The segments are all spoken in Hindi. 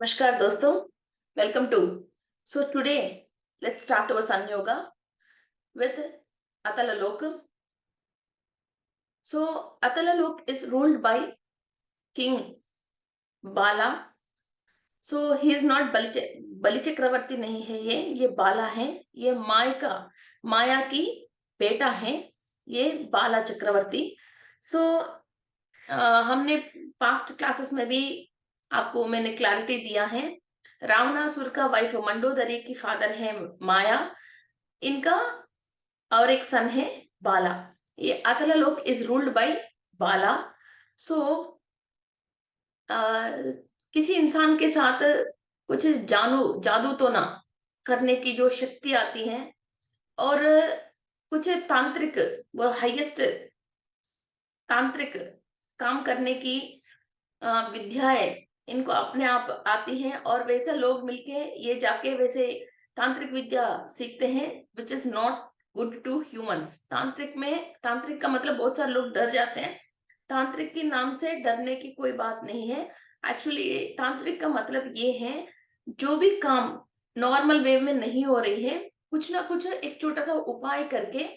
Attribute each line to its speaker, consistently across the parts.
Speaker 1: Namaskar दोस्तों, welcome to. So today, let's start our Sun Yoga with Atalalok. So Atalalok is ruled by King Bala. So he is not बलि चक्रवर्ती नहीं है, ये बाला है। ये माया की बेटा है, ये बाला चक्रवर्ती। सो हमने पास्ट क्लासेस में भी आपको मैंने क्लैरिटी दिया है। रावणासुर का वाइफ मंडोदरी की फादर है माया, इनका और एक सन है बाला। ये अतलालोक इज रूल्ड बाय बाला। सो किसी इंसान के साथ कुछ जादू तो ना करने की जो शक्ति आती है, और कुछ तांत्रिक, वो हाईएस्ट तांत्रिक काम करने की विद्याएं इनको अपने आप आती हैं, और वैसे लोग मिलके ये जाके वैसे तांत्रिक विद्या सीखते हैं, which is not good to humans. तांत्रिक का मतलब बहुत सारे लोग डर जाते हैं। तांत्रिक के नाम से डरने की कोई बात नहीं है। एक्चुअली तांत्रिक का मतलब ये है, जो भी काम नॉर्मल वे में नहीं हो रही है, कुछ ना कुछ एक छोटा सा उपाय करके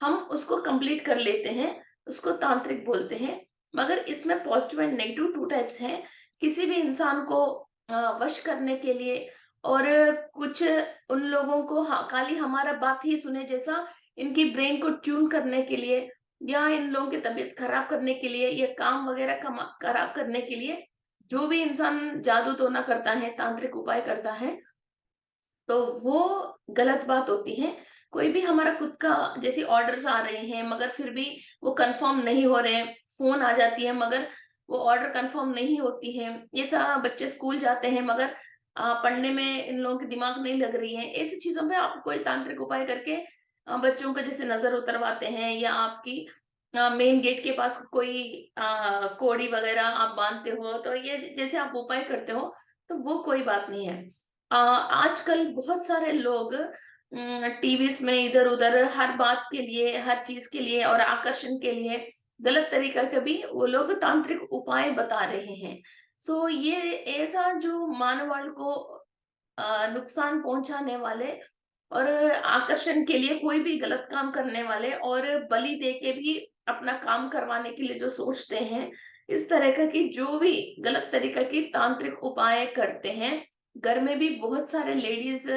Speaker 1: हम उसको कंप्लीट कर लेते हैं, उसको तांत्रिक बोलते हैं। मगर इसमें positive and negative two types हैं। किसी भी इंसान को वश करने के लिए, और कुछ उन लोगों को खाली हमारा बात ही सुने जैसा इनकी ब्रेन को ट्यून करने के लिए, या इन लोगों की तबीयत खराब करने के लिए, या काम वगैरह खराब करने के लिए, जो भी इंसान जादू टोना करता है, तांत्रिक उपाय करता है, तो वो गलत बात होती है। कोई भी हमारा खुद का जैसे ऑर्डर्स आ रहे हैं, मगर फिर भी वो कंफर्म नहीं हो रहे हैं, फोन आ जाती है मगर वो ऑर्डर कंफर्म नहीं होती है। ये सब बच्चे स्कूल जाते हैं मगर पढ़ने में इन लोगों की दिमाग नहीं लग रही है। ऐसी चीजों पे आप कोई तांत्रिक उपाय करके बच्चों का जैसे नजर उतरवाते हैं, या आपकी मेन गेट के पास कोई कोड़ी वगैरह आप बांधते हो, तो ये जैसे आप उपाय करते हो, तो वो कोई बात नहीं है। आजकल बहुत सारे लोग टीवीज में इधर उधर हर बात के लिए, हर चीज के लिए और आकर्षण के लिए गलत तरीका के भी वो लोग तांत्रिक उपाय बता रहे हैं। सो ये ऐसा जो मानवाल को नुकसान पहुंचाने वाले, और आकर्षण के लिए कोई भी गलत काम करने वाले, और बलि दे के भी अपना काम करवाने के लिए जो सोचते हैं, इस तरह का की जो भी गलत तरीका की तांत्रिक उपाय करते हैं। घर में भी बहुत सारे लेडीज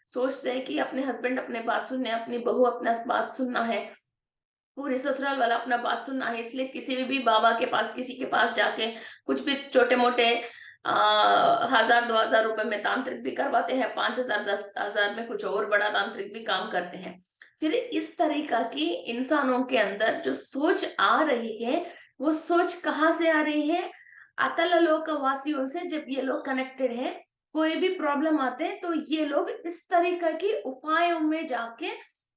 Speaker 1: सोचते हैं कि अपने हस्बैंड अपने बात सुनने, अपनी बहू अपना बात सुनना है, पूरे ससुराल वाला अपना बात सुनना है, इसलिए किसी भी बाबा के पास, किसी के पास जाके कुछ भी छोटे मोटे 1000-2000 रुपए में तांत्रिक भी करवाते हैं, 5000-10,000 में कुछ और बड़ा तांत्रिक भी काम करते हैं। फिर इस तरीका की इंसानों के अंदर जो सोच आ रही है, वो सोच कहाँ से आ रही है? अतल लोक वासियों से। जब ये लोग कनेक्टेड है, कोई भी प्रॉब्लम आते हैं, तो ये लोग इस तरीका की उपायों में जाके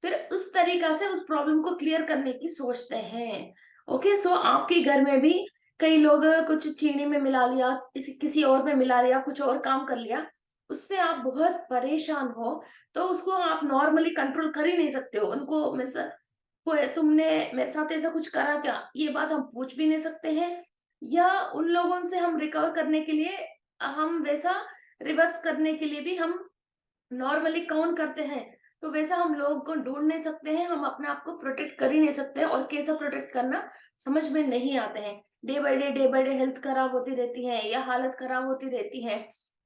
Speaker 1: फिर उस तरीका से उस प्रॉब्लम को क्लियर करने की सोचते हैं। ओके, सो आपके घर में भी कई लोग कुछ चीनी में मिला लिया, किसी और में मिला लिया, कुछ और काम कर लिया, उससे आप बहुत परेशान हो, तो उसको आप नॉर्मली कंट्रोल कर ही नहीं सकते हो। उनको कोई तुमने मेरे साथ ऐसा कुछ करा क्या, ये बात हम पूछ भी नहीं सकते हैं। या उन लोगों से हम रिकवर करने के लिए, हम वैसा रिवर्स करने के लिए भी हम नॉर्मली कौन करते हैं, तो वैसा हम लोग को ढूंढ नहीं सकते हैं, हम अपने आप को प्रोटेक्ट कर ही नहीं सकते हैं, और कैसा प्रोटेक्ट करना समझ में नहीं आते हैं। डे बाय डे हेल्थ खराब होती रहती है, या हालत खराब होती रहती है,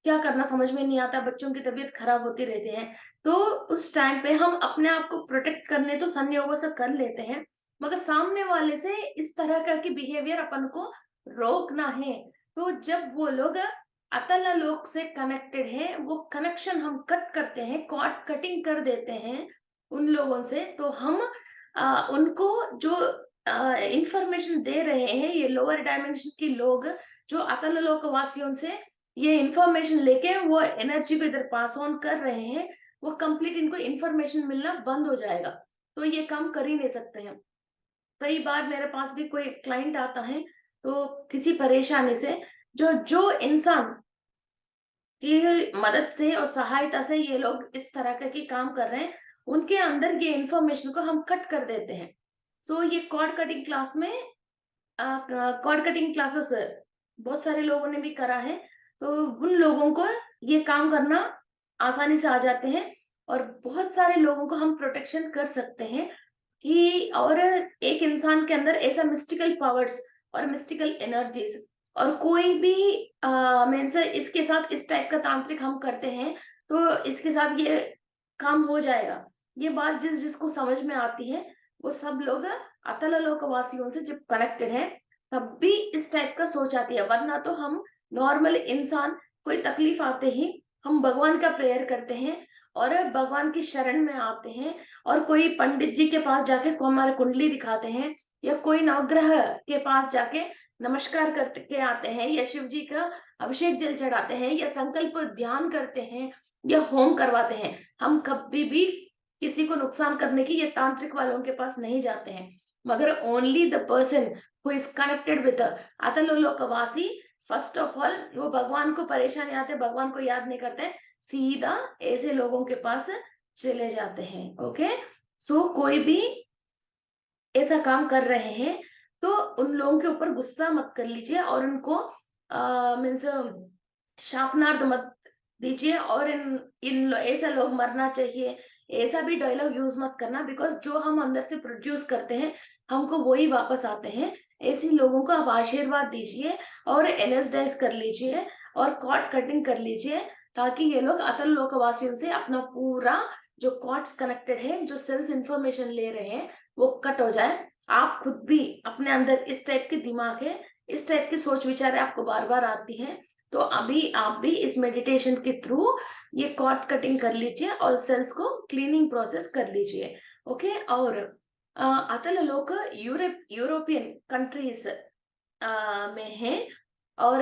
Speaker 1: क्या करना समझ में नहीं आता, बच्चों की तबीयत खराब होती रहती है। तो उस टाइम पे हम अपने आप को प्रोटेक्ट करने तो संयोगों से कर लेते हैं, मगर सामने वाले से इस तरह का की बिहेवियर अपन को रोकना है। तो जब वो लोग अतल लोक से कनेक्टेड है, वो कनेक्शन हम कट करते हैं, कॉर्ड कटिंग कर देते हैं उन लोगों से, तो हम उनको जो इंफॉर्मेशन दे रहे हैं, ये लोअर डायमेंशन के लोग जो अतल लोक वासियों से ये इंफॉर्मेशन लेके वो एनर्जी को इधर पास ऑन कर रहे हैं, वो कंप्लीट इनको इंफॉर्मेशन मिलना बंद हो जाएगा। तो ये काम कर ही नहीं सकते हैं। कई बार मेरे पास भी कोई क्लाइंट आता है, तो किसी परेशानी से, जो जो इंसान की मदद से और सहायता से ये लोग इस तरह का की काम कर रहे हैं, उनके अंदर ये इंफॉर्मेशन को हम कट कर देते हैं। सो ये कॉर्ड कटिंग क्लास में कॉर्ड कटिंग क्लासेस बहुत सारे लोगों ने भी करा है। तो उन लोगों को ये काम करना आसानी से आ जाते हैं, और बहुत सारे लोगों को हम प्रोटेक्शन कर सकते हैं कि, और एक इंसान के अंदर ऐसा मिस्टिकल पावर्स और मिस्टिकल एनर्जीज, और कोई भी मीन्स इसके साथ इस टाइप का तांत्रिक हम करते हैं तो इसके साथ ये काम हो जाएगा। ये बात जिस जिसको समझ में आती है वो सब लोग अतल लोकवासियों से जब कनेक्टेड है तब भी इस टाइप का सोच आती है, वरना तो हम नॉर्मल इंसान कोई तकलीफ आते ही हम भगवान का प्रेयर करते हैं और भगवान की शरण में आते हैं, और कोई पंडित जी के पास जाके को हमारे कुंडली दिखाते हैं, या कोई नवग्रह के पास जाके नमस्कार करके आते हैं, या शिव जी का अभिषेक जल चढ़ाते हैं, या संकल्प ध्यान करते हैं, या होम करवाते हैं। हम कभी भी किसी को नुकसान करने की ये तांत्रिक वालों के पास नहीं जाते हैं, मगर only the person who is connected with अतल लोकवासी, फर्स्ट ऑफ ऑल वो भगवान को परेशानी आते, भगवान को याद नहीं करते, सीधा ऐसे लोगों के पास चले जाते हैं। ओके, सो कोई भी ऐसा काम कर रहे हैं तो उन लोगों के ऊपर गुस्सा मत कर लीजिए, और उनको मीन्स शापनार्थ मत दीजिए, और ऐसा लोग मरना चाहिए ऐसा भी डायलॉग यूज मत करना, बिकॉज जो हम अंदर से प्रोड्यूस करते हैं हमको वही वापस आते हैं। ऐसे लोगों को आप आशीर्वाद दीजिए और एनर्जाइज कर लीजिए और कॉर्ड कटिंग कर लीजिए, ताकि ये लोग अतल लोकवासियों से अपना पूरा जो कॉर्ड्स कनेक्टेड है, जो सेल्स इंफॉर्मेशन ले रहे हैं वो कट हो जाए। आप खुद भी अपने अंदर इस टाइप के दिमाग है, इस टाइप की सोच विचार आपको बार बार आती है, तो अभी आप भी इस मेडिटेशन के थ्रू ये कॉर्ड कटिंग कर लीजिए और सेल्स को क्लीनिंग प्रोसेस कर लीजिए। ओके, और अतल लोग यूरोपियन कंट्रीज में है, और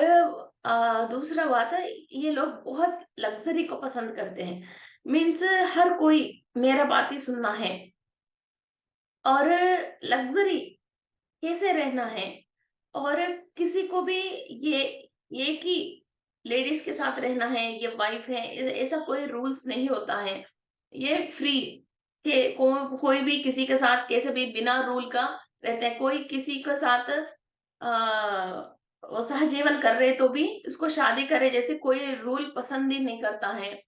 Speaker 1: दूसरा बात है ये लोग बहुत लग्जरी को पसंद करते हैं, मीन्स हर कोई मेरा बात ही सुनना है, और लग्जरी कैसे रहना है, और किसी को भी ये ये कि लेडीज के साथ रहना है, ये वाइफ है, ऐसा कोई रूल्स नहीं होता है। ये फ्री के कोई भी किसी के साथ कैसे भी बिना रूल का रहते हैं। कोई किसी के साथ वो सहजीवन कर रहे तो भी उसको शादी करे, जैसे कोई रूल पसंद ही नहीं करता है।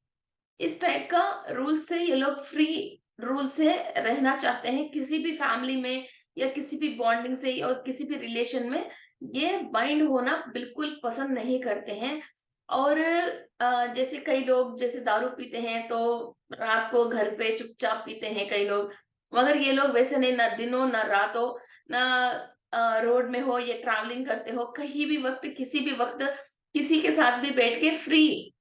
Speaker 1: इस टाइप का रूल से ये लोग फ्री रूल से रहना चाहते हैं, किसी भी फैमिली में या किसी भी बॉन्डिंग से और किसी भी रिलेशन में ये बाइंड होना बिल्कुल पसंद नहीं करते हैं। और जैसे कई लोग जैसे दारू पीते हैं तो रात को घर पे चुपचाप पीते हैं कई लोग, मगर ये लोग वैसे नहीं, ना दिनों ना रातों, ना रोड में हो या ट्रैवलिंग करते हो, कहीं भी वक्त किसी भी वक्त किसी के साथ भी बैठ के फ्री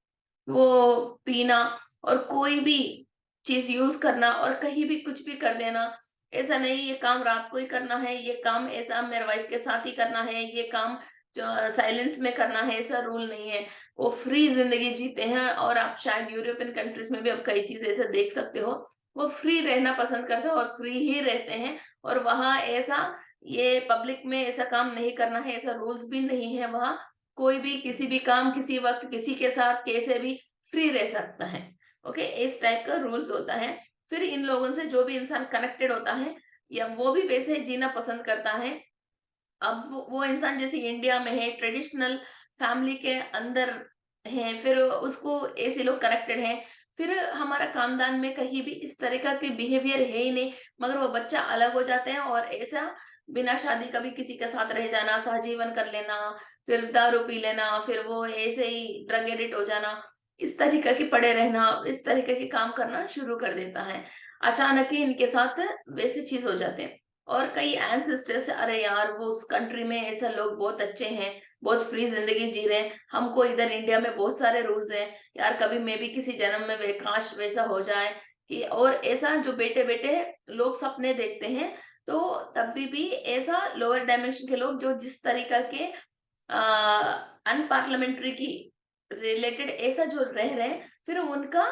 Speaker 1: वो पीना और कोई भी चीज़ यूज़ करना और कहीं भी कुछ भी कर देना। ऐसा नहीं ये काम रात को ही करना है, ये काम ऐसा मेरे वाइफ के साथ ही करना है, ये काम जो साइलेंस में करना है, ऐसा रूल नहीं है। वो फ्री ज़िंदगी जीते हैं, और आप शायद यूरोपियन कंट्रीज़ में भी अब कई चीज़ें ऐसे देख सकते हो। वो फ्री रहना पसंद करते हैं और फ्री ही रहते हैं, और वहाँ ऐसा ये पब्लिक में ऐसा काम नहीं करना है, ऐसा रूल्स भी नहीं है वहाँ। कोई भी किसी भी काम, किसी वक़्त, किसी के साथ कैसे भी फ्री रह सकता है। ओके, इस टाइप का रूल्स होता है। फिर इन लोगों से जो भी इंसान कनेक्टेड होता है या वो भी वैसे ही जीना पसंद करता है। अब वो इंसान जैसे इंडिया में है, ट्रेडिशनल फैमिली के अंदर है, फिर उसको ऐसे लोग कनेक्टेड हैं। फिर हमारा खानदान में कहीं भी इस तरह का कोई बिहेवियर है ही नहीं, मगर वो बच्चा अलग हो जाते हैं और ऐसा बिना शादी का भी किसी के साथ रह जाना, सहजीवन कर लेना, फिर दारू पी लेना, फिर वो ऐसे ही ड्रग एडिक्ट हो जाना, इस तरीके के पड़े रहना, इस तरीके के काम करना शुरू कर देता है। अचानक ही इनके साथ वैसी चीज़ हो जाते हैं। और कई एंसेस्टर्स अरे यार वो उस कंट्री में ऐसे लोग बहुत अच्छे हैं, बहुत फ्री जिंदगी जी रहे हैं, हमको इधर इंडिया में बहुत सारे रूल्स हैं, यार कभी मैं भी किसी जन्म में वे काश वैसा हो जाए कि, और ऐसा जो बेटे बेटे लोग सपने देखते हैं, तो तभी भी ऐसा लोअर डायमेंशन के लोग जो जिस तरीका के अनपार्लियामेंट्री की रिलेटेड ऐसा जो रह रहे हैं, फिर उनका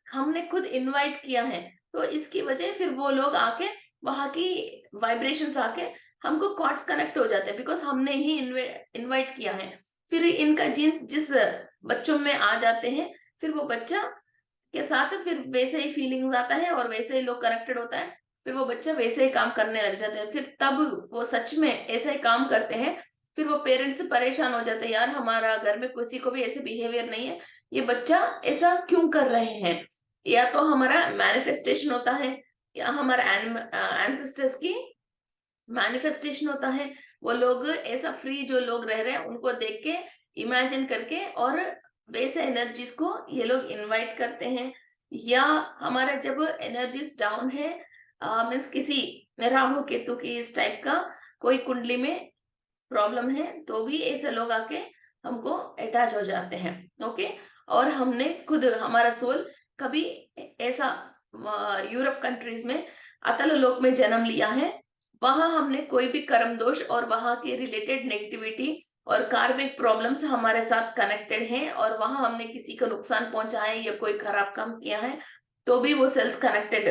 Speaker 1: हमने खुद इनवाइट किया है, तो इसकी वजह फिर वो लोग आके वहाँ की वाइब्रेशंस आके हमको कॉर्ड्स कनेक्ट हो जाते हैं, बिकॉज़ हमने ही इनवाइट किया है। फिर इनका जीन्स जिस बच्चों में आ जाते हैं, फिर वो बच्चा के साथ फिर वैसे ही फीलिंग्स आता है और वैसे ही लोग कनेक्टेड होता है। फिर वो बच्चा वैसे ही काम करने लग जाता है। फिर तब वो सच में ऐसा ही काम करते हैं। फिर वो पेरेंट्स परेशान हो जाते हैं, यार हमारा घर में किसी को भी ऐसे बिहेवियर नहीं है, ये बच्चा ऐसा क्यों कर रहे हैं। या तो हमारा मैनिफेस्टेशन होता है, या हमारा एंसेस्टर्स की मैनिफेस्टेशन होता है। वो लोग ऐसा फ्री जो लोग रह रहे हैं उनको देख के इमेजिन करके, और वैसे एनर्जीज को ये लोग इनवाइट करते हैं। या हमारा जब एनर्जीज डाउन है, मीन्स किसी राहु केतु की इस टाइप का कोई कुंडली में प्रॉब्लम है, तो भी ऐसे लोग आके हमको अटैच हो जाते हैं। ओके। और हमने खुद हमारा सोल कभी ऐसा यूरोप कंट्रीज में अतल लोक में जन्म लिया है, वहां हमने कोई भी कर्म दोष और वहां के रिलेटेड नेगेटिविटी और कार्मिक प्रॉब्लम्स हमारे साथ कनेक्टेड हैं, और वहां हमने किसी को नुकसान पहुंचाया है या कोई खराब काम किया है, तो भी वो सेल्स कनेक्टेड,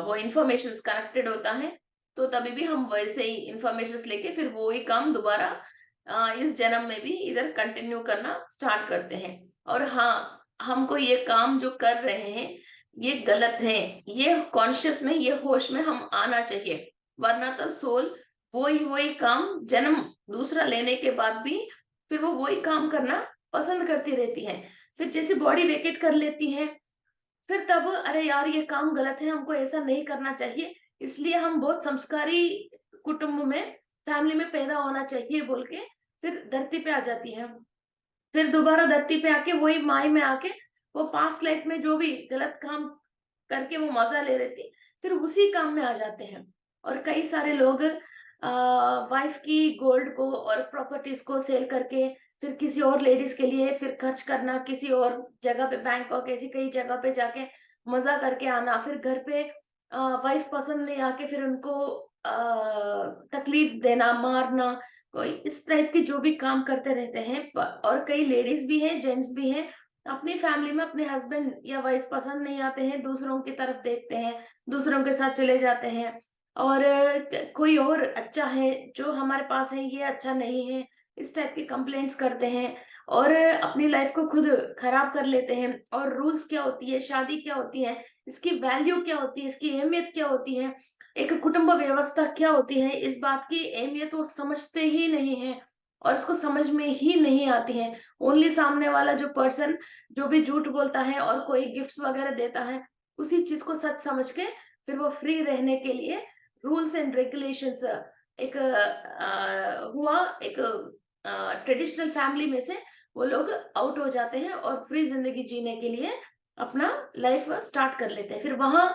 Speaker 1: वो इंफॉर्मेशन कनेक्टेड होता है। तो तभी भी हम वैसे ही इंफॉर्मेशन लेके फिर वो ही काम दोबारा इस जन्म में भी इधर कंटिन्यू करना स्टार्ट करते हैं। और हाँ, हमको ये काम जो कर रहे हैं ये गलत है, ये कॉन्शियस में, ये होश में हम आना चाहिए। वरना तो सोल वही वही काम जन्म दूसरा लेने के बाद भी फिर वो वही काम करना पसंद करती रहती है। फिर जैसे बॉडी वेकेट कर लेती है, फिर तब अरे यार ये काम गलत है, हमको ऐसा नहीं करना चाहिए, इसलिए हम बहुत संस्कारी कुटुंब में, फैमिली में पैदा होना चाहिए बोल के फिर धरती पे आ जाती है। फिर दोबारा धरती पे आके वही माई में आके वो पास्ट लाइफ में जो भी गलत काम करके वो मजा ले रही थी, फिर उसी काम में आ जाते हैं। और कई सारे लोग वाइफ की गोल्ड को और प्रॉपर्टीज को सेल करके फिर किसी और लेडीज के लिए फिर खर्च करना, किसी और जगह पे, बैंकॉक ऐसी कई जगह पे जाके मजा करके आना, फिर घर पे वाइफ पसंद नहीं आके फिर उनको तकलीफ देना, मारना, कोई इस टाइप के जो भी काम करते रहते हैं। और कई लेडीज भी हैं, जेंट्स भी हैं, अपनी फैमिली में अपने हस्बैंड या वाइफ पसंद नहीं आते हैं, दूसरों की तरफ देखते हैं, दूसरों के साथ चले जाते हैं, और कोई और अच्छा है जो हमारे पास है ये अच्छा नहीं है, इस टाइप की कंप्लेंट्स करते हैं, और अपनी लाइफ को खुद खराब कर लेते हैं। और रूल्स क्या होती है, शादी क्या होती है, इसकी वैल्यू क्या होती है, इसकी अहमियत क्या होती है, एक कुटुंब व्यवस्था क्या होती है, इस बात की अहमियत वो समझते ही नहीं है, और उसको समझ में ही नहीं आती है। ओनली सामने वाला जो पर्सन जो भी झूठ बोलता है और कोई गिफ्ट्स वगैरह देता है, उसी चीज को सच समझ के फिर वो फ्री रहने के लिए रूल्स एंड रेगुलेशंस, एक हुआ एक ट्रेडिशनल फैमिली में से वो लोग आउट हो जाते हैं और फ्री जिंदगी जीने के लिए अपना लाइफ स्टार्ट कर लेते हैं। फिर वहां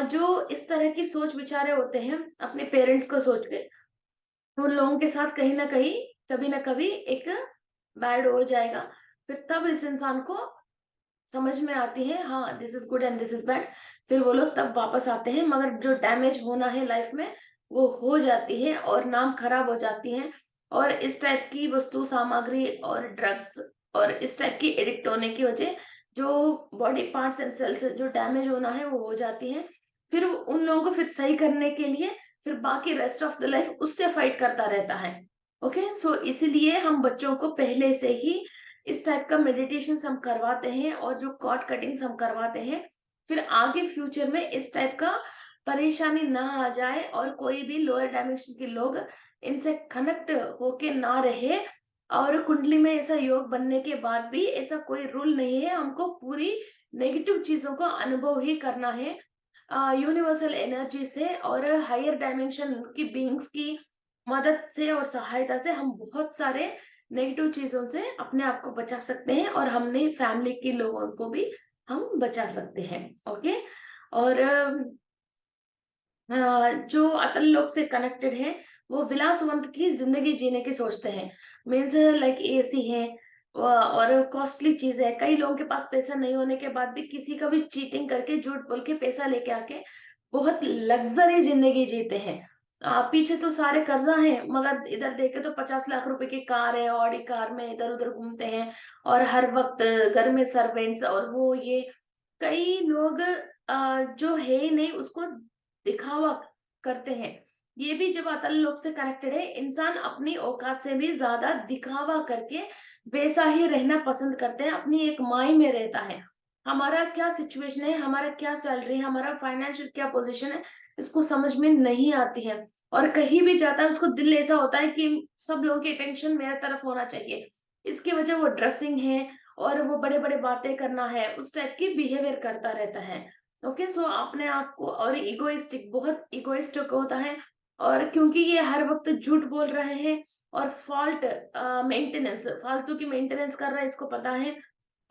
Speaker 1: जो इस तरह की सोच विचारे होते हैं अपने पेरेंट्स को सोच के, उन लोगों के साथ कहीं ना कहीं कभी ना कभी एक बैड हो जाएगा। फिर तब इस इंसान को समझ में आती है, हाँ this is good and this is bad. फिर वो लोग तब वापस आते हैं, मगर जो डैमेज होना है लाइफ में वो हो जाती है और नाम खराब हो जाती है। और इस टाइप की वस्तु सामग्री और ड्रग्स और इस टाइप की एडिक्ट होने की वजह जो बॉडी पार्ट्स एंड सेल्स जो डैमेज होना है वो हो जाती है। फिर उन लोगों को फिर सही करने के लिए फिर बाकी रेस्ट ऑफ द लाइफ उससे फाइट करता रहता है। ओके, सो इसीलिए हम बच्चों को पहले से ही इस टाइप का मेडिटेशन हम करवाते हैं, और जो कॉर्ड कटिंग्स हम करवाते हैं, फिर आगे फ्यूचर में इस टाइप का परेशानी ना आ जाए और कोई भी लोअर डायमेंशन के लोग इनसे कनेक्ट होके ना रहे। और कुंडली में ऐसा योग बनने के बाद भी ऐसा कोई रूल नहीं है, हमको पूरी नेगेटिव चीजों का अनुभव ही करना है यूनिवर्सल एनर्जी से और हायर डायमेंशन की बीइंग्स की मदद से और सहायता से हम बहुत सारे नेगेटिव चीजों से अपने आप को बचा सकते हैं, और हमने फैमिली के लोगों को भी हम बचा सकते हैं। ओके। और जो अतल लोक से कनेक्टेड है वो विलासवंत की जिंदगी जीने की सोचते हैं। मीन्स लाइक एसी है और कॉस्टली चीज है। कई लोगों के पास पैसा नहीं होने के बाद भी किसी का भी चीटिंग करके झूठ बोल के पैसा लेके आके बहुत लग्जरी जिंदगी जीते हैं। पीछे तो सारे कर्जा है, मगर इधर देखे तो 50 लाख रुपए की कार है, ऑडी कार में इधर उधर घूमते हैं, और हर वक्त घर में सर्वेंट्स और वो ये। कई लोग जो है ही नहीं उसको दिखावा करते हैं। ये भी जब अतल लोक से कनेक्टेड है, इंसान अपनी औकात से भी ज्यादा दिखावा करके वैसा ही रहना पसंद करते हैं, अपनी एक माई में रहता है। हमारा क्या सिचुएशन है, हमारा क्या सैलरी है, हमारा फाइनेंशियल क्या पोजीशन है, इसको समझ में नहीं आती है। और कहीं भी जाता है उसको दिल ऐसा होता है कि सब लोगों की अटेंशन मेरे तरफ होना चाहिए। इसकी वजह वो ड्रेसिंग है और वो बड़े-बड़े बातें करना है, उस टाइप की बिहेवियर करता रहता है। ओके, सो अपने आप को और इगोइस्टिक, बहुत इगोइस्टिक होता है। और क्योंकि ये हर वक़्त झूठ बोल रहे हैं और मेंटेनेंस, फालतू की मेंटेनेंस कर रहा है, इसको पता है।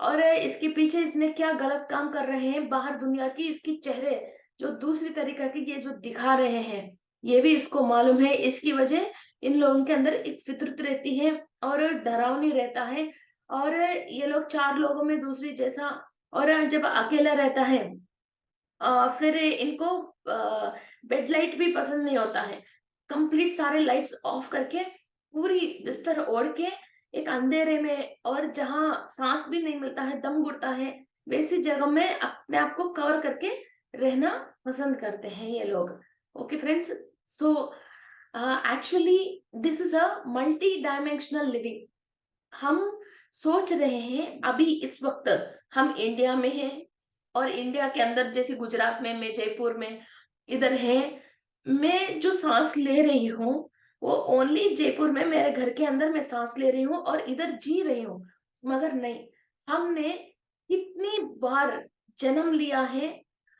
Speaker 1: और इसके पीछे इसने क्या गलत काम कर रहे हैं बाहर दुनिया की, इसकी चेहरे जो दूसरी तरीका के ये जो दिखा रहे हैं, ये भी इसको मालूम है। इसकी वजह इन लोगों के अंदर एक फितरत रहती है और डरावनी रहता है। और ये लोग 4 लोगों में दूसरी जैसा, और जब अकेला रहता है फिर इनको बेड लाइट भी पसंद नहीं होता है। कंप्लीट सारे लाइट्स ऑफ करके पूरी बिस्तर ओढ़ के एक अंधेरे में, और जहाँ सांस भी नहीं मिलता है, दम घुटता है, वैसी जगह में अपने आप को कवर करके रहना पसंद करते हैं ये लोग। Okay friends, so actually this is a multi dimensional living. हम सोच रहे हैं अभी इस वक्त हम इंडिया में हैं, और इंडिया के अंदर जैसे गुजरात में, मैं जयपुर में इधर है, मैं जो सांस ले रही हूँ वो ओनली जयपुर में मेरे घर के अंदर मैं सांस ले रही हूँ और इधर जी रही हूँ। मगर नहीं, हमने कितनी बार जन्म लिया है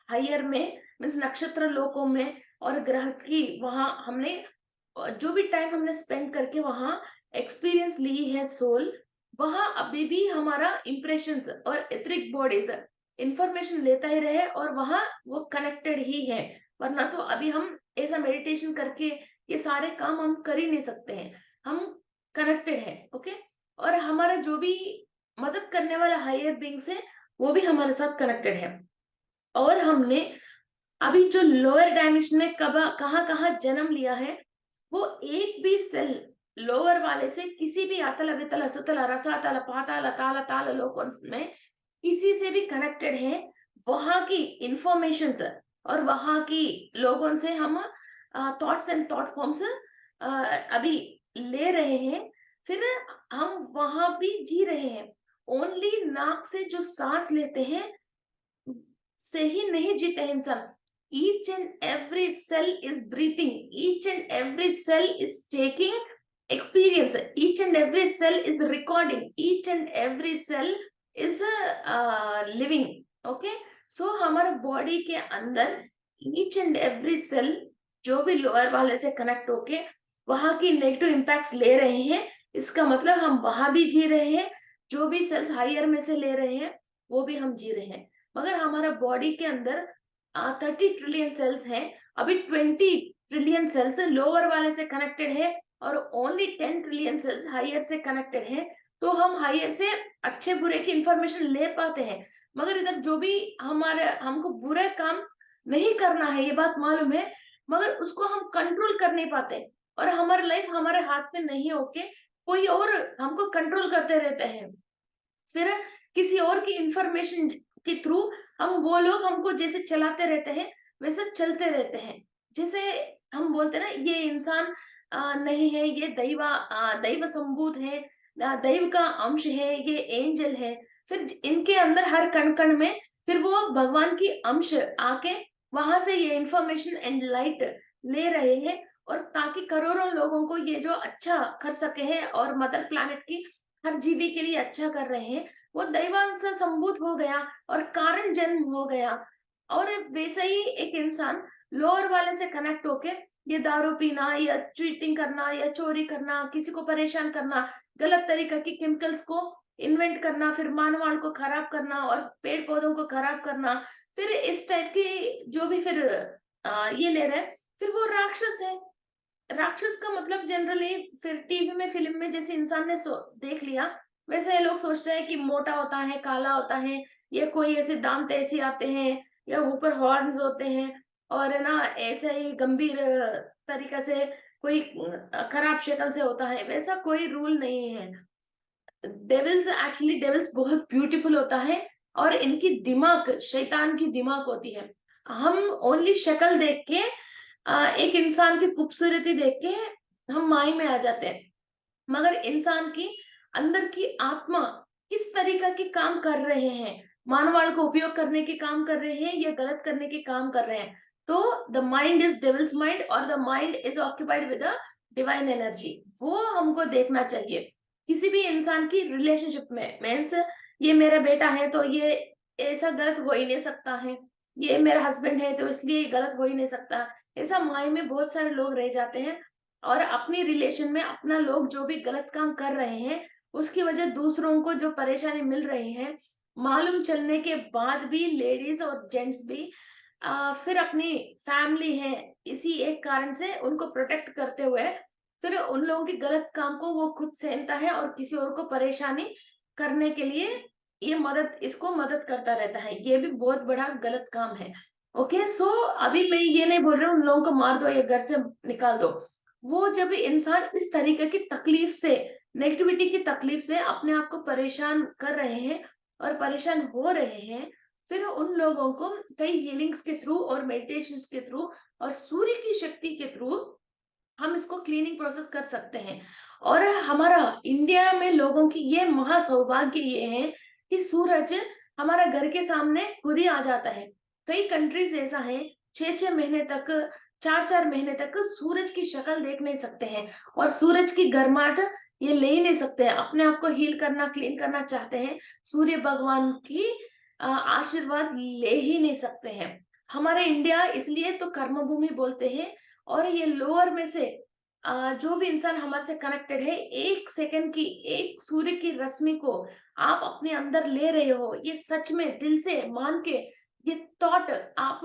Speaker 1: हायर में, मीन्स नक्षत्र लोकों में, और ग्रह की वहां हमने जो भी टाइम हमने स्पेंड करके वहां एक्सपीरियंस ली है सोल, वहां अभी भी हमारा इम्प्रेशंस और एथरिक बॉडीज इंफॉर्मेशन लेता ही रहे और वहां वो कनेक्टेड ही है। वरना तो अभी हम ऐसा मेडिटेशन करके ये सारे काम हम कर ही नहीं सकते हैं। हम कनेक्टेड है। ओके, और हमारा जो भी मदद करने वाला हायर बींग्स है वो भी हमारे साथ कनेक्टेड है। और हमने अभी जो लोअर डायमेंशन में कब कहाँ कहाँ जन्म लिया है, वो एक भी सेल लोअर वाले से किसी भी अतल वितल सुतल रसातल पाताल ताल ताल लोकों में किसी से भी कनेक्टेड है। वहां की इंफॉर्मेशन और वहां की लोगों से हम थॉट्स एंड थॉट फॉर्म्स अभी ले रहे हैं। फिर हम वहां भी जी रहे हैं। ओनली नाक से जो सांस लेते हैं से ही नहीं जीते हैं इंसान। Each and every cell is breathing, each and every cell is taking experience, each and every cell is recording, each and every cell is living. Okay, so हमारे बॉडी के अंदर each and every cell जो भी लोअर वाले से कनेक्ट होके वहां की नेगेटिव इम्पैक्ट्स ले रहे हैं, इसका मतलब हम वहां भी जी रहे हैं। जो भी सेल्स हायर में से ले रहे हैं वो भी हम जी रहे हैं। मगर हमारा बॉडी के अंदर 30 ट्रिलियन सेल्स हैं, अभी 20 ट्रिलियन सेल्स लोअर वाले से कनेक्टेड है और ओनली 10 ट्रिलियन सेल्स हायर से कनेक्टेड है। तो हम हायर से अच्छे बुरे की इंफॉर्मेशन ले पाते हैं। मगर इधर जो भी हमारे हमको बुरा काम नहीं करना है ये बात मालूम है, मगर उसको हम कंट्रोल कर नहीं पाते। और हमारी लाइफ हमारे हाथ में नहीं होके कोई और हमको कंट्रोल करते रहते हैं। फिर किसी और की इंफॉर्मेशन के थ्रू हम, वो लोग हमको जैसे चलाते रहते हैं वैसे चलते रहते हैं। जैसे हम बोलते हैं ना, ये इंसान नहीं है, ये दैव संबूत है, दैव का अंश है, ये एंजल है। फिर इनके अंदर हर कण कण में फिर वो भगवान की अंश आके वहां से ये इंफॉर्मेशन एंड लाइट ले रहे हैं, और ताकि करोड़ों लोगों को ये जो अच्छा कर सके हैं और मदर प्लैनेट की हर जीवी के लिए अच्छा कर रहे हैं। वो दैवांश से संभूत हो गया और कारण जन्म हो गया। और वैसे ही एक इंसान लोअर वाले से कनेक्ट होके ये दारू पीना या चीटिंग करना या चोरी करना, किसी को परेशान करना, गलत तरीका की केमिकल्स को इन्वेंट करना, फिर मानवाल को खराब करना और पेड़ पौधों को खराब करना, फिर इस टाइप की जो भी फिर ये ले रहे हैं, फिर वो राक्षस है। राक्षस का मतलब जनरली फिर टीवी में, फिल्म में जैसे इंसान ने देख लिया, वैसे ये लोग सोचते हैं कि मोटा होता है, काला होता है, ये कोई ऐसे दांत ऐसे आते हैं या ऊपर हॉर्न्स होते हैं, और है ना ऐसे ही गंभीर तरीका से कोई खराब शक्ल से होता है, वैसा कोई रूल नहीं है। डेविल्स, एक्चुअली डेविल्स बहुत ब्यूटीफुल होता है, और इनकी दिमाग शैतान की दिमाग होती है। हम ओनली शक्ल देख के एक इंसान की खूबसूरती देख के हम माई में आ जाते हैं। मगर इंसान की अंदर की आत्मा किस तरीका के काम कर रहे हैं, मानवाल को उपयोग करने के काम कर रहे हैं या गलत करने के काम कर रहे हैं, तो the mind is devil's mind और the mind is occupied with the divine energy, वो हमको देखना चाहिए किसी भी इंसान की रिलेशनशिप में। मीन्स ये मेरा बेटा है तो ये ऐसा गलत हो ही नहीं सकता है, ये मेरा हस्बैंड है तो इसलिए ये गलत हो ही नहीं सकता। ऐसा माइंड में बहुत सारे लोग रह जाते हैं और अपनी रिलेशन में अपना लोग जो भी गलत काम कर रहे हैं उसकी वजह दूसरों को जो परेशानी मिल रही है, मालूम चलने के बाद भी लेडीज और जेंट्स भी फिर अपनी फैमिली है इसी एक कारण से उनको प्रोटेक्ट करते हुए फिर उन लोगों के गलत काम को वो खुद सहता है और किसी और को परेशानी करने के लिए ये मदद इसको मदद करता रहता है। ये भी बहुत बड़ा गलत काम है। ओके, सो अभी मैं ये नहीं बोल रही हूँ उन लोगों को मार दो या घर से निकाल दो। वो जब इंसान इस तरीके की तकलीफ से, नेगेटिविटी की तकलीफ से अपने आप को परेशान कर रहे हैं और परेशान हो रहे हैं, फिर उन लोगों को कई हीलिंग्स के थ्रू और मेडिटेशंस के थ्रू और सूर्य की शक्ति के थ्रू हम इसको क्लीनिंग प्रोसेस कर सकते हैं। और हमारा इंडिया में लोगों की ये महा सौभाग्य ये है कि सूरज हमारा घर के सामने खुद ही आ जाता है। कई कंट्रीज ऐसा है 6-6 महीने तक, 4-4 महीने तक सूरज की शक्ल देख नहीं सकते हैं और सूरज की गर्माहट ये ले ही नहीं सकते हैं। अपने आप को हील करना, क्लीन करना चाहते हैं, सूर्य भगवान की आशीर्वाद ले ही नहीं सकते हैं। हमारे इंडिया इसलिए तो कर्म भूमि बोलते हैं। और ये लोअर में से जो भी इंसान हमारे से कनेक्टेड है, 1 सेकंड की, एक सूर्य की रश्मि को आप अपने अंदर ले रहे हो, ये सच में दिल से मान के ये थॉट आप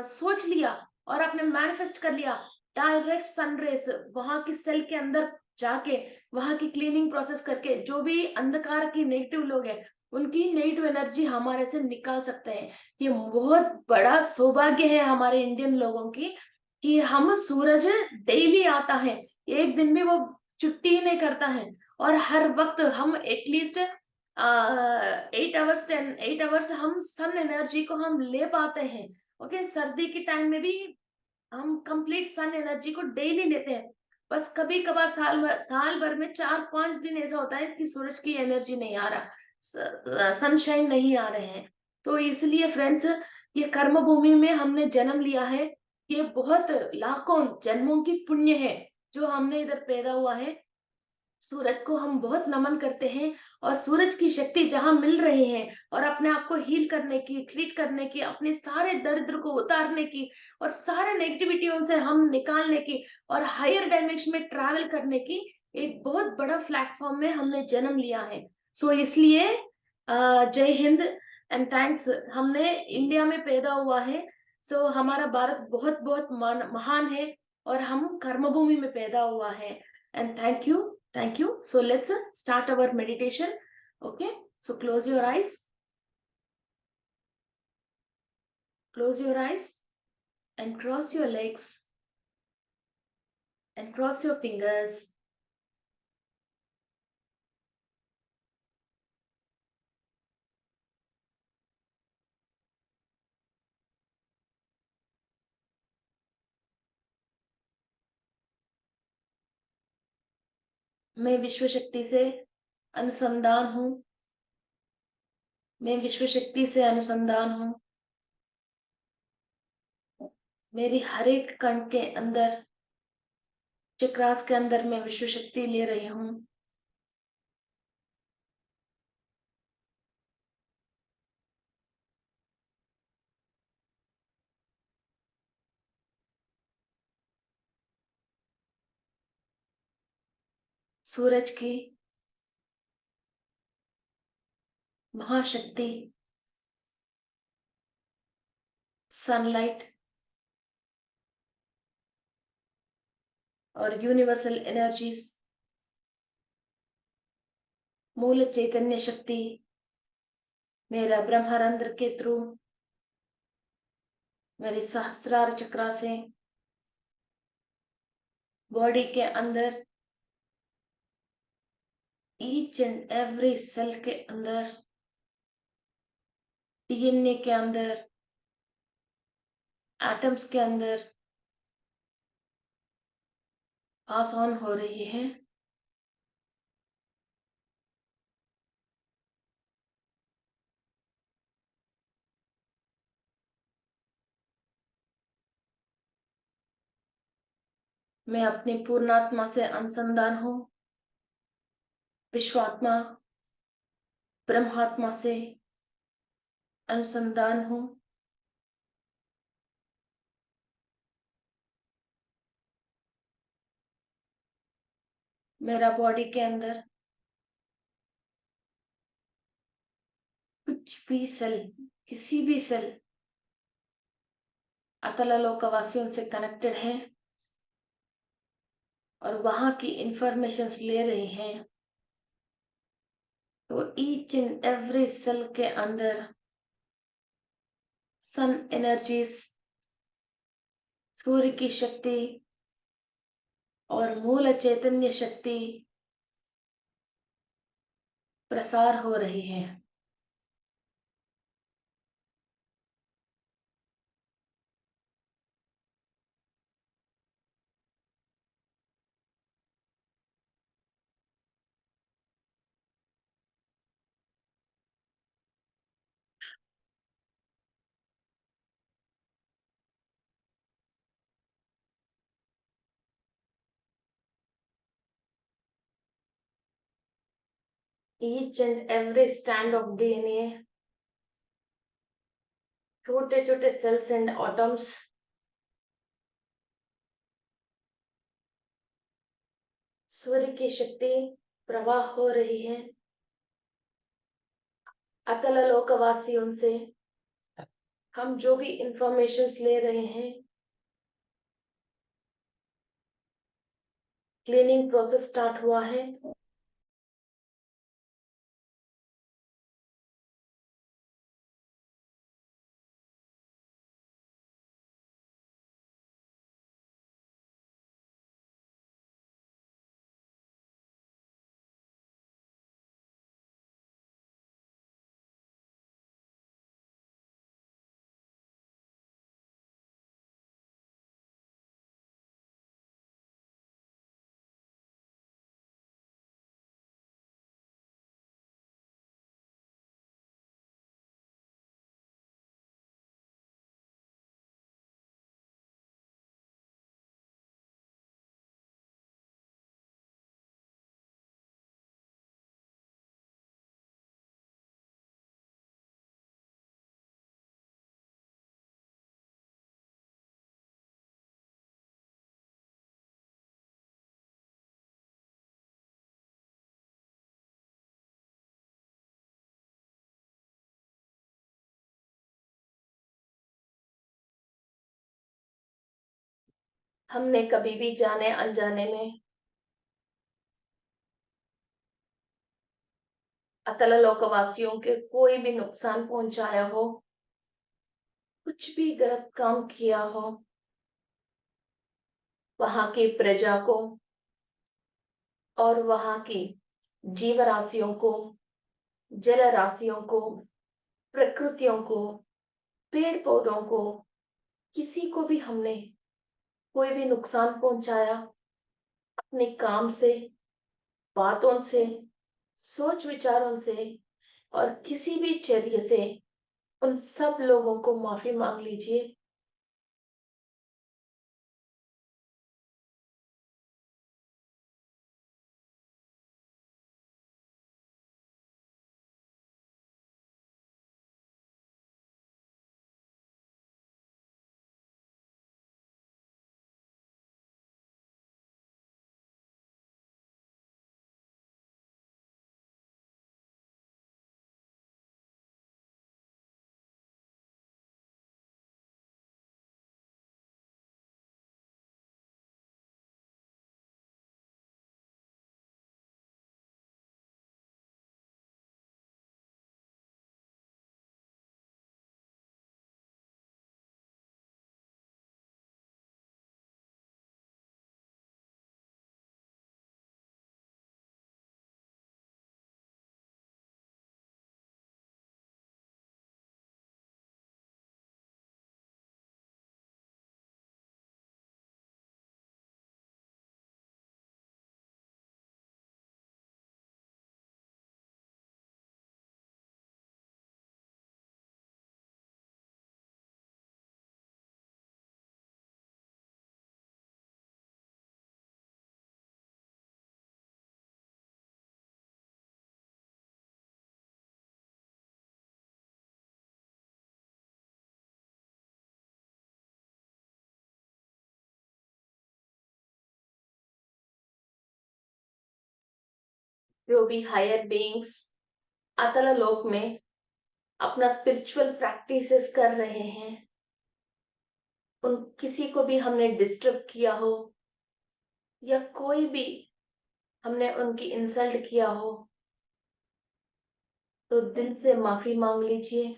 Speaker 1: सोच लिया और आपने मैनिफेस्ट कर लिया, डायरेक्ट सनरेज वहां की सेल के अंदर जाके वहां की क्लीनिंग प्रोसेस करके जो भी अंधकार की नेगेटिव लोग हैं उनकी नेगेटिव एनर्जी हमारे से निकाल सकते हैं। ये बहुत बड़ा सौभाग्य है हमारे इंडियन लोगों की कि हम सूरज डेली आता है, एक दिन भी वो छुट्टी ही नहीं करता है और हर वक्त हम एटलीस्ट 8 आवर्स हम सन एनर्जी को हम ले पाते हैं। ओके, सर्दी के टाइम में भी हम कंप्लीट सन एनर्जी को डेली लेते हैं। बस कभी कभार साल भर में 4-5 दिन ऐसा होता है कि सूरज की एनर्जी नहीं आ रहा, सनशाइन नहीं आ रहे हैं। तो इसलिए फ्रेंड्स, ये कर्म भूमि में हमने जन्म लिया है, ये बहुत लाखों जन्मों की पुण्य है जो हमने इधर पैदा हुआ है। सूरज को हम बहुत नमन करते हैं और सूरज की शक्ति जहाँ मिल रही है और अपने आप को हील करने की, ट्रीट करने की, अपने सारे दरिद्र को उतारने की और सारे नेगेटिविटियों से हम निकालने की और हायर डायमेंशन में ट्रैवल करने की एक बहुत बड़ा प्लेटफॉर्म में हमने जन्म लिया है। सो इसलिए जय हिंद एंड थैंक्स, हमने इंडिया में पैदा हुआ है। सो हमारा भारत बहुत बहुत महान है और हम कर्मभूमि में पैदा हुआ है। And thank you, thank you. So let's start our meditation. Okay. So close your eyes and cross your legs and cross your fingers. मैं विश्व शक्ति से अनुसंधान हूँ। मैं विश्व शक्ति से अनुसंधान हूँ। मेरी हर एक कण के अंदर, चक्रास के अंदर मैं विश्व शक्ति ले रही हूँ। सूरज की महाशक्ति, सनलाइट और यूनिवर्सल एनर्जीज, मूल चैतन्य शक्ति मेरा ब्रह्मारंध्र के थ्रू मेरे सहस्त्रार चक्रा से बॉडी के अंदर, ईच एंड एवरी सेल के अंदर, डीएनए के अंदर, एटम्स के अंदर पास ऑन हो रही है। मैं अपनी पूर्णात्मा से अनुसंधान हूँ, विश्वात्मा, ब्रह्मात्मा से अनुसंधान हूँ। मेरा बॉडी के अंदर कुछ भी सेल, किसी भी सेल अतल लोकवासियों से कनेक्टेड है और वहां की इंफॉर्मेशंस ले रहे हैं। तो ईच एंड एवरी सेल के अंदर सन एनर्जीज, सूर्य की शक्ति और मूल चैतन्य शक्ति प्रसार हो रही है। Each and every stand of DNA, छोटे छोटे सेल्स एंड एटम्स सूर्य की शक्ति प्रवाह हो रही है। अतल लोकवासियों से हम जो भी इंफॉर्मेशंस ले रहे हैं, क्लीनिंग प्रोसेस स्टार्ट हुआ है। हमने कभी भी जाने अनजाने में अतल लोकवासियों के कोई भी नुकसान पहुंचाया हो, कुछ भी गलत काम किया हो, वहां की प्रजा को और वहां की जीव राशियों को, जल राशियों को, प्रकृतियों को, पेड़ पौधों को, किसी को भी हमने कोई भी नुकसान पहुंचाया अपने काम से, बातों से, सोच विचारों से और किसी भी चर्य से, उन सब लोगों को माफी मांग लीजिए। जो भी हायर बीइंग्स अतल लोक में अपना स्पिरिचुअल प्रैक्टिसेस कर रहे हैं, उन किसी को भी हमने डिस्टर्ब किया हो या कोई भी हमने उनकी इंसल्ट किया हो, तो दिल से माफी मांग लीजिए।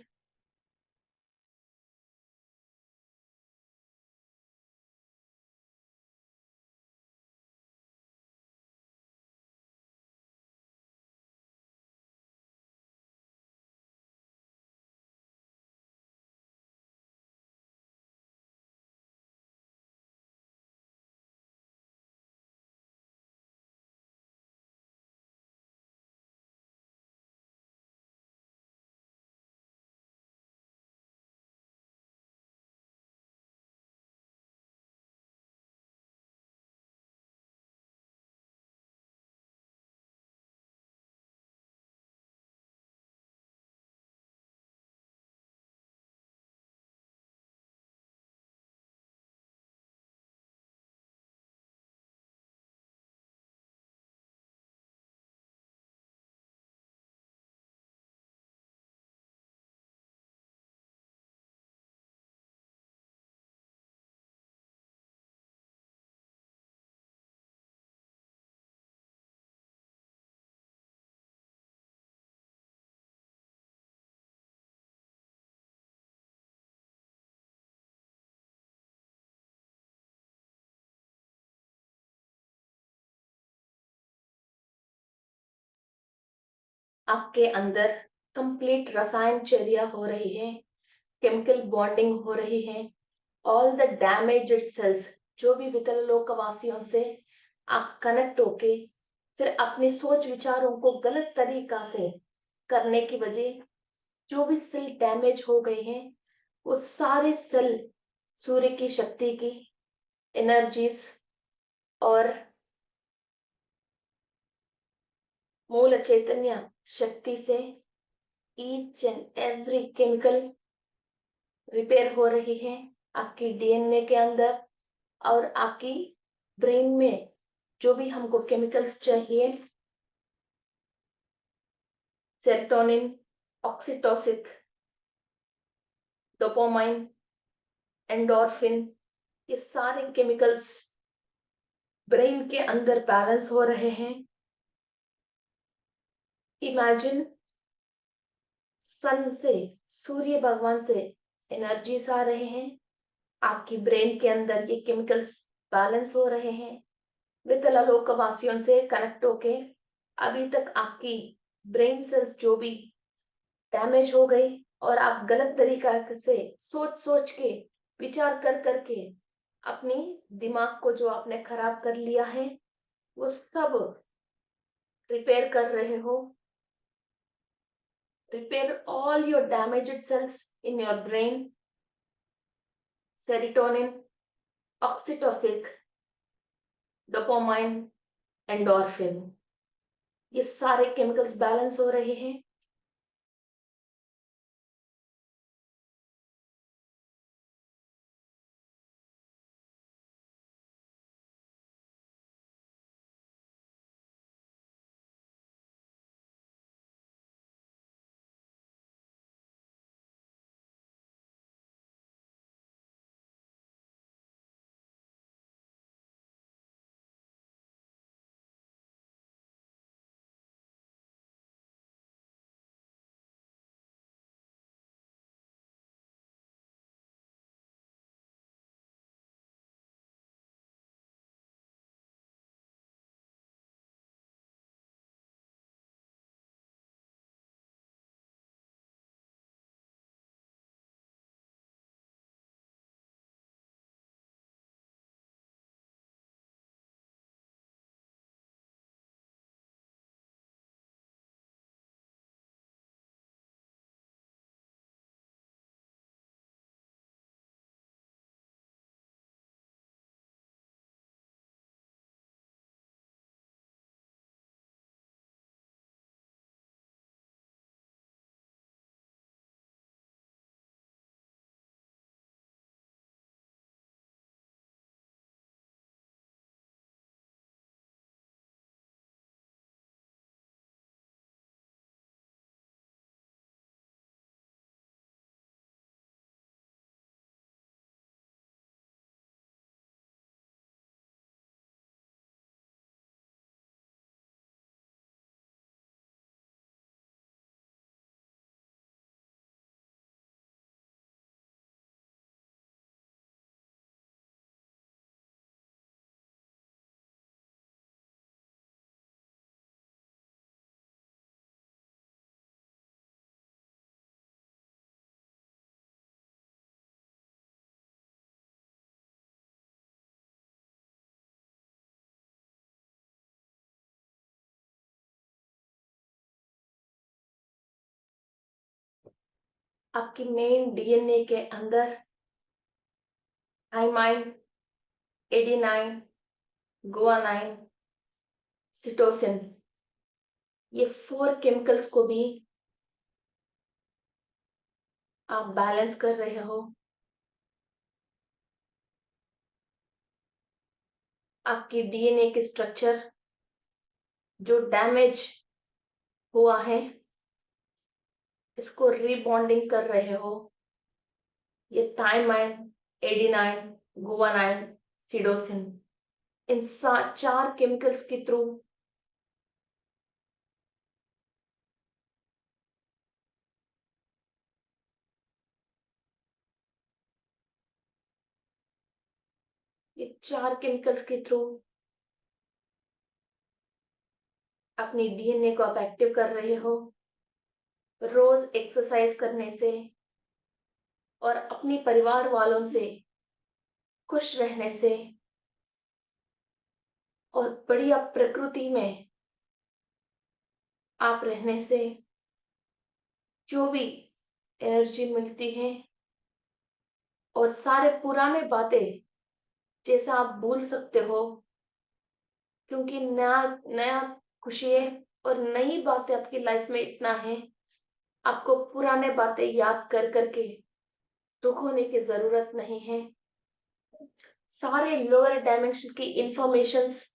Speaker 1: आपके अंदर कंप्लीट रसायन चर्या हो रही है, केमिकल बॉन्डिंग हो रही है। ऑल द डैमेज्ड सेल्स, जो भी विकल लोकवासियों से आप कनेक्ट होके फिर अपने सोच विचारों को गलत तरीका से करने की वजह जो भी सेल डैमेज हो गए हैं, वो सारे सेल सूर्य की शक्ति की एनर्जीज और मूल चैतन्य शक्ति से each and every chemical repair हो रही है आपकी डीएनए के अंदर और आपकी ब्रेन में। जो भी हमको केमिकल्स चाहिए, सेरोटोनिन, ऑक्सीटोसिन, डोपामाइन, एंडोर्फिन, ये सारे केमिकल्स ब्रेन के अंदर बैलेंस हो रहे हैं। इमेजिन सन से, सूर्य भगवान से एनर्जीज आ रहे हैं, आपकी ब्रेन के अंदर ये केमिकल्स बैलेंस हो रहे हैं। वितला लोकवासियों से कनेक्ट होके अभी तक आपकी ब्रेन सेल्स जो भी डैमेज हो गई और आप गलत तरीका से सोच सोच के विचार कर करके अपनी दिमाग को जो आपने खराब कर लिया है, वो सब रिपेयर कर रहे हो। Repair all your damaged cells in your brain. Serotonin, oxytocin, dopamine, endorphin, ये सारे केमिकल्स बैलेंस हो रहे हैं। आपकी मेन डीएनए के अंदर थाइमाइन, एडेनाइन, गुआनाइन, सिटोसिन, ये 4 केमिकल्स को भी आप बैलेंस कर रहे हो। आपकी डीएनए की स्ट्रक्चर जो डैमेज हुआ है, इसको रीबॉन्डिंग कर रहे हो। ये थाइमाइन, एडेनाइन, गुआनाइन, सिटोसिन, इन 4 केमिकल्स के थ्रू ये 4 केमिकल्स के थ्रू अपनी डीएनए को आप एक्टिव कर रहे हो। रोज एक्सरसाइज करने से और अपने परिवार वालों से खुश रहने से और बढ़िया प्रकृति में आप रहने से जो भी एनर्जी मिलती है और सारे पुराने बातें जैसा आप भूल सकते हो, क्योंकि नया नया खुशी है और नई बातें आपकी लाइफ में इतना है, आपको पुराने बातें याद कर करके दुख होने की जरूरत नहीं है। सारे लोअर डायमेंशन की इंफॉर्मेशंस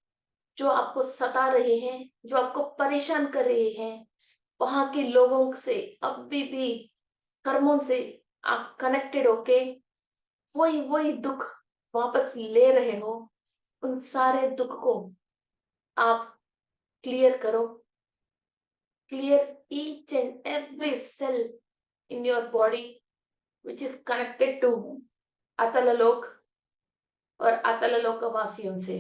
Speaker 1: जो आपको सता रहे हैं, जो आपको परेशान कर रहे हैं, वहां के लोगों से अभी भी कर्मों से आप कनेक्टेड होके वही वही दुख वापस ले रहे हो। उन सारे दुख को आप क्लियर करो। Clear each and every cell in your body which is connected to अतललोक और अतललोक वासियों से।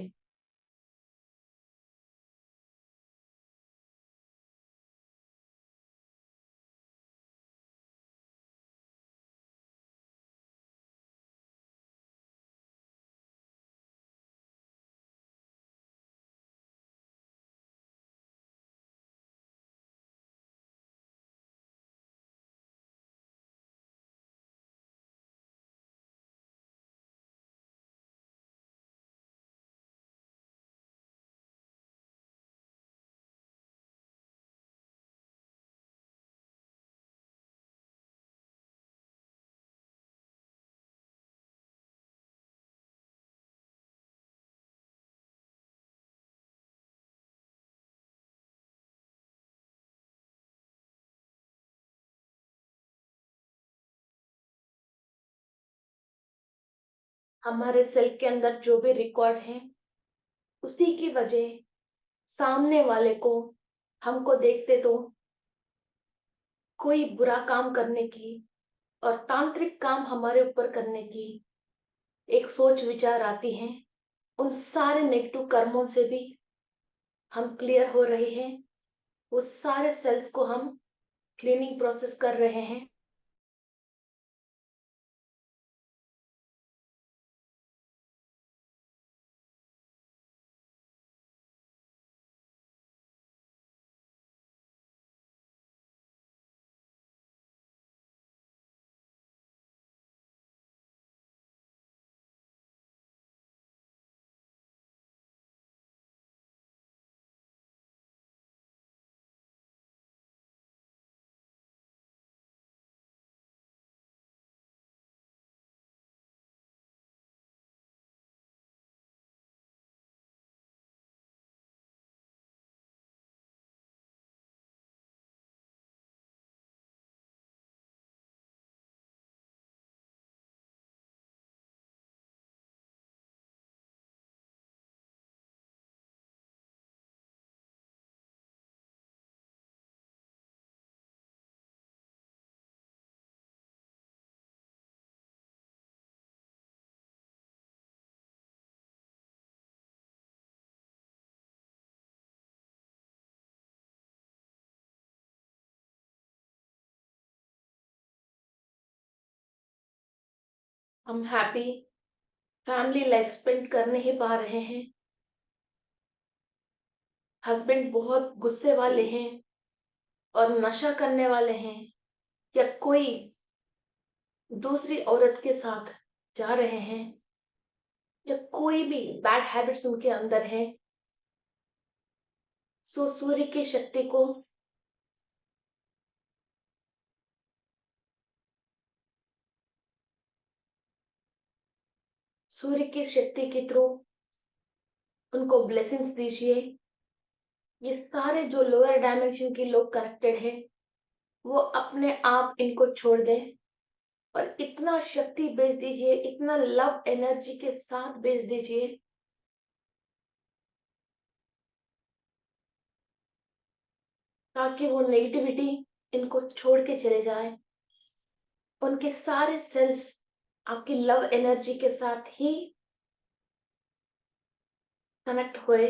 Speaker 1: हमारे सेल के अंदर जो भी रिकॉर्ड है, उसी की वजह सामने वाले को, हमको देखते तो कोई बुरा काम करने की और तांत्रिक काम हमारे ऊपर करने की एक सोच विचार आती है। उन सारे नेगेटिव कर्मों से भी हम क्लियर हो रहे हैं। वो सारे सेल्स को हम क्लीनिंग प्रोसेस कर रहे हैं। हम हैप्पी फैमिली लाइफ स्पेंड कर नहीं पा रहे हैं। हस्बैंड बहुत गुस्से वाले हैं और नशा करने वाले हैं, या कोई दूसरी औरत के साथ जा रहे हैं या कोई भी बैड हैबिट्स उनके अंदर है, सो सूर्य की शक्ति को सूर्य की शक्ति के थ्रू उनको ब्लेसिंग्स दीजिए। ये सारे जो लोअर डायमेंशन के लोग कनेक्टेड हैं, वो अपने आप इनको छोड़ दें और इतना शक्ति भेज दीजिए, इतना लव एनर्जी के साथ भेज दीजिए ताकि वो नेगेटिविटी इनको छोड़ के चले जाए। उनके सारे सेल्स आपकी लव एनर्जी के साथ ही कनेक्ट हुए।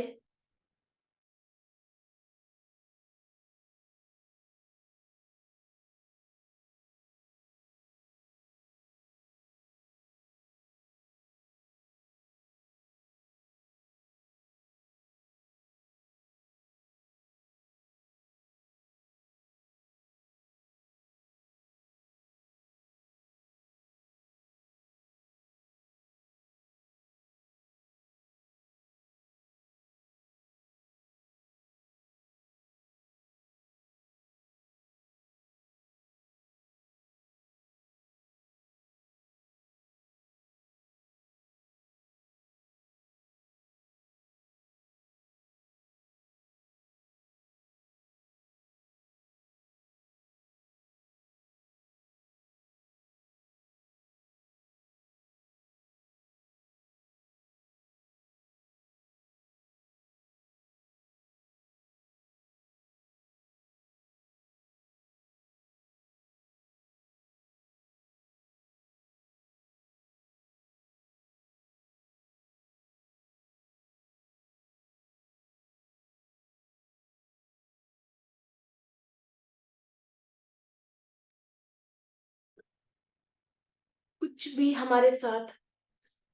Speaker 1: कुछ भी हमारे साथ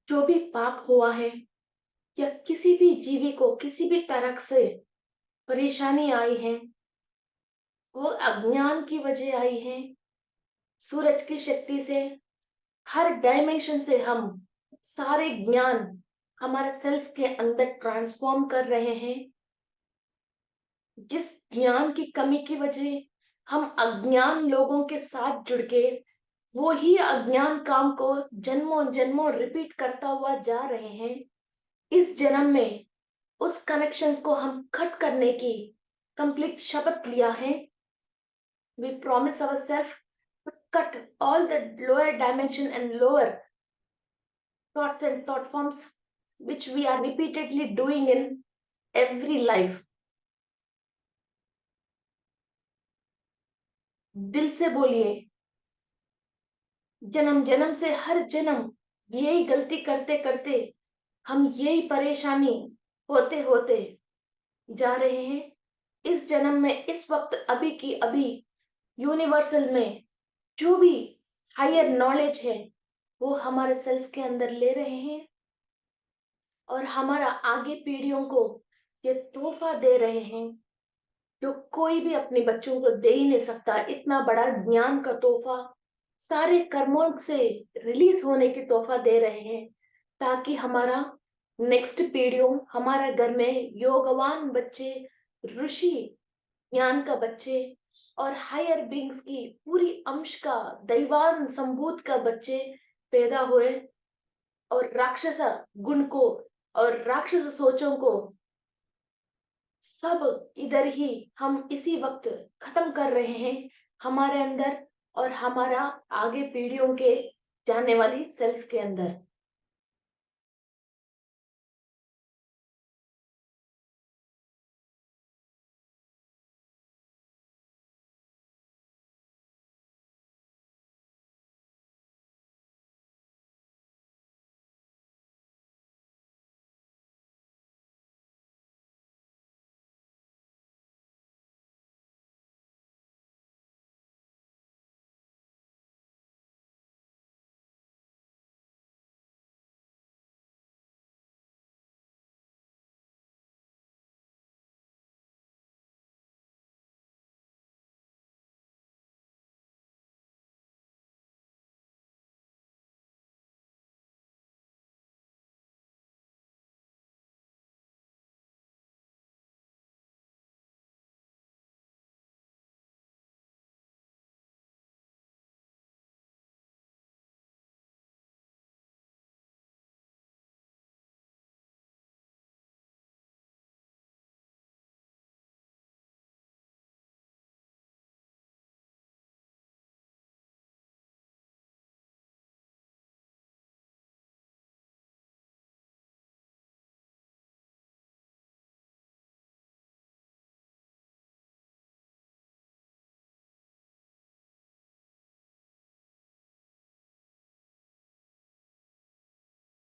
Speaker 1: जो भी पाप हुआ है या किसी भी जीवी को किसी भी तरह से परेशानी आई है, वो अज्ञान की वजह आई है। सूरज की शक्ति से हर डायमेंशन से हम सारे ज्ञान हमारे सेल्स के अंदर ट्रांसफॉर्म कर रहे हैं। जिस ज्ञान की कमी की वजह हम अज्ञान लोगों के साथ जुड़ के वो ही अज्ञान काम को जन्मों जन्मों रिपीट करता हुआ जा रहे हैं। इस जन्म में उस कनेक्शंस को हम कट करने की कंप्लीट शपथ लिया है। We promise ourselves to cut all the lower dimension and lower thoughts and thought forms which we are repeatedly doing in every life. दिल से बोलिए, जन्म जन्म से हर जन्म यही गलती करते करते हम यही परेशानी होते होते जा रहे हैं। इस जन्म में इस वक्त अभी की अभी यूनिवर्सल में जो भी हायर नॉलेज है वो हमारे सेल्स के अंदर ले रहे हैं और हमारा आगे पीढ़ियों को ये तोहफा दे रहे हैं जो कोई भी अपने बच्चों को दे ही नहीं सकता। इतना बड़ा ज्ञान का तोहफा सारे कर्मों से रिलीज होने की तोहफा दे रहे हैं ताकि हमारा नेक्स्ट पीढ़ियों हमारा घर में योगवान बच्चे, ऋषि ज्ञान का बच्चे और हायर बींग्स की पूरी अंश का दैवान संभूत का बच्चे पैदा हुए और राक्षस गुण को और राक्षस सोचों को सब इधर ही हम इसी वक्त खत्म कर रहे हैं हमारे अंदर और हमारा आगे पीढ़ियों के जाने वाली सेल्स के अंदर।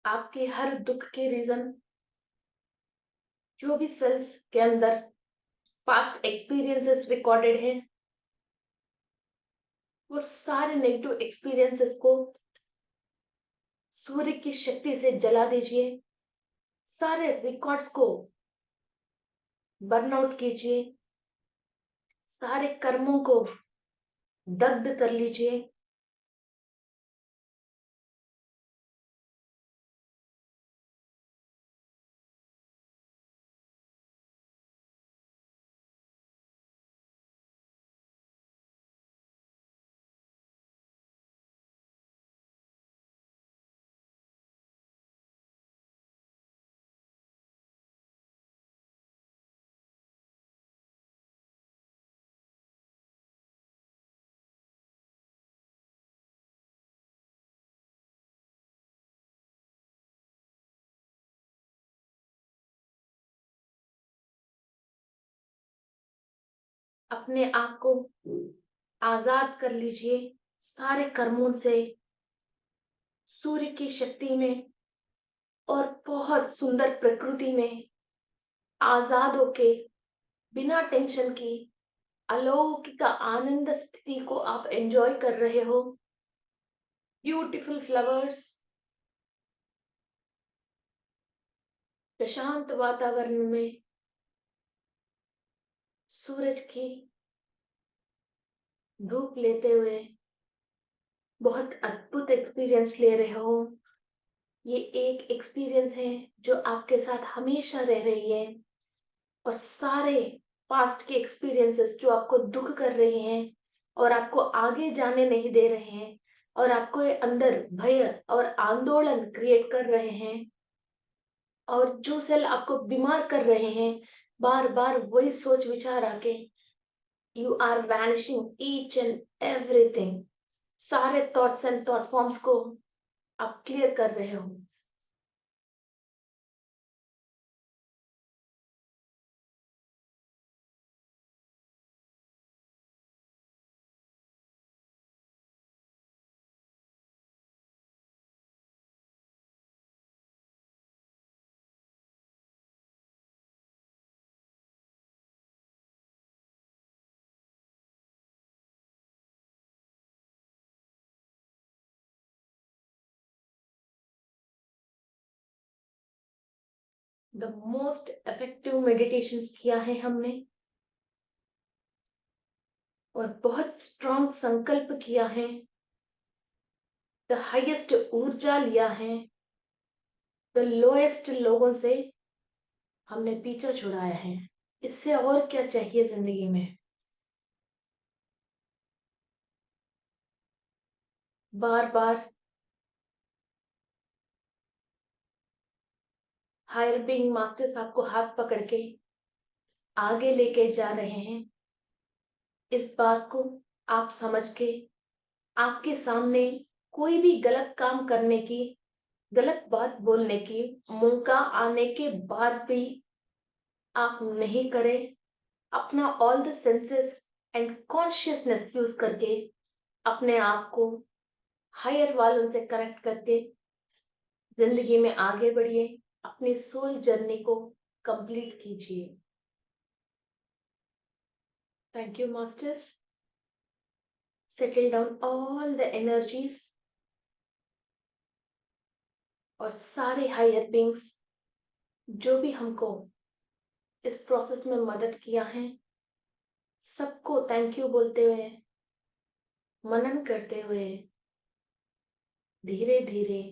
Speaker 1: आपके हर दुख के रीजन, जो भी सेल्स के अंदर पास्ट एक्सपीरियंसेस रिकॉर्डेड हैं, वो सारे नेगेटिव एक्सपीरियंसेस को सूर्य की शक्ति से जला दीजिए। सारे रिकॉर्ड्स को बर्न आउट कीजिए। सारे कर्मों को दग्ध कर लीजिए। अपने आप को आजाद कर लीजिए सारे कर्मों से, सूर्य की शक्ति में और बहुत सुंदर प्रकृति में आजाद होके, बिना टेंशन की अलौकिक आनंद स्थिति को आप एंजॉय कर रहे हो। ब्यूटीफुल फ्लावर्स, प्रशांत वातावरण में सूरज की धूप लेते हुए बहुत अद्भुत एक्सपीरियंस ले रहे हो। ये एक एक्सपीरियंस है जो आपके साथ हमेशा रह रही है, और सारे पास्ट के एक्सपीरियंसेस जो आपको दुख कर रहे हैं और आपको आगे जाने नहीं दे रहे हैं और आपको ये अंदर भय और आंदोलन क्रिएट कर रहे हैं, और जो सेल आपको बीमार कर रहे हैं, बार बार वही सोच विचार आके, you are vanishing each and everything. सारे थॉट्स एंड थॉट फॉर्म्स को आप क्लियर कर रहे हो। द मोस्ट इफेक्टिव मेडिटेशंस किया है हमने, और बहुत स्ट्रॉन्ग संकल्प किया है, द हाईएस्ट ऊर्जा लिया है, द लोएस्ट लोगों से हमने पीछा छुड़ाया है। इससे और क्या चाहिए जिंदगी में। बार बार हायर बीइंग मास्टर्स आपको हाथ पकड़ के आगे लेके जा रहे हैं। इस बात को आप समझ के, आपके सामने कोई भी गलत काम करने की, गलत बात बोलने की मौका आने के बाद भी आप नहीं करें। अपना all the senses and consciousness use करके अपने आप को हायर वालों से कनेक्ट करके जिंदगी में आगे बढ़िए। अपनी सोल जर्नी को कंप्लीट कीजिए। Thank you masters. Settle down all the energies, और सारे हायर बींग्स जो भी हमको इस प्रोसेस में मदद किया है, सबको थैंक यू बोलते हुए, मनन करते हुए, धीरे धीरे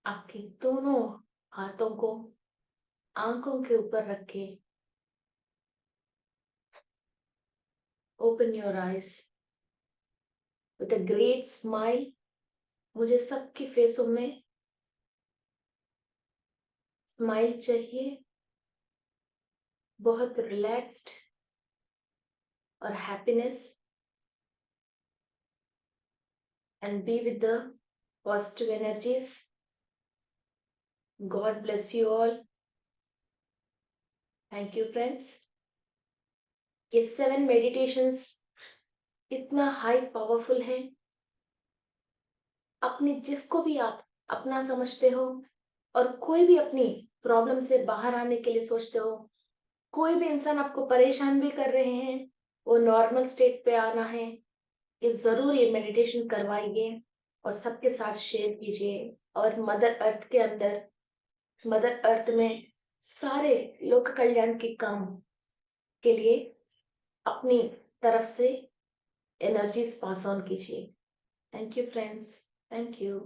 Speaker 1: आपके दोनों हाथों को आंखों के ऊपर रख के open your eyes with a great smile. मुझे सबके फेसों में स्माइल चाहिए, बहुत रिलैक्स्ड और happiness, and be with the positive energies. God bless you all. Thank you friends. ये 7 मेडिटेशंस इतना हाई पावरफुल है। अपने जिसको भी आप अपना समझते हो और कोई भी अपनी प्रॉब्लम से बाहर आने के लिए सोचते हो, कोई भी इंसान आपको परेशान भी कर रहे हैं, वो नॉर्मल स्टेट पे आना है, ये ज़रूर ये मेडिटेशन करवाइए और सबके साथ शेयर कीजिए। और मदर अर्थ के अंदर, मदर अर्थ में सारे लोक कल्याण के काम के लिए अपनी तरफ से एनर्जीज पास ऑन कीजिए। Thank you friends, thank you.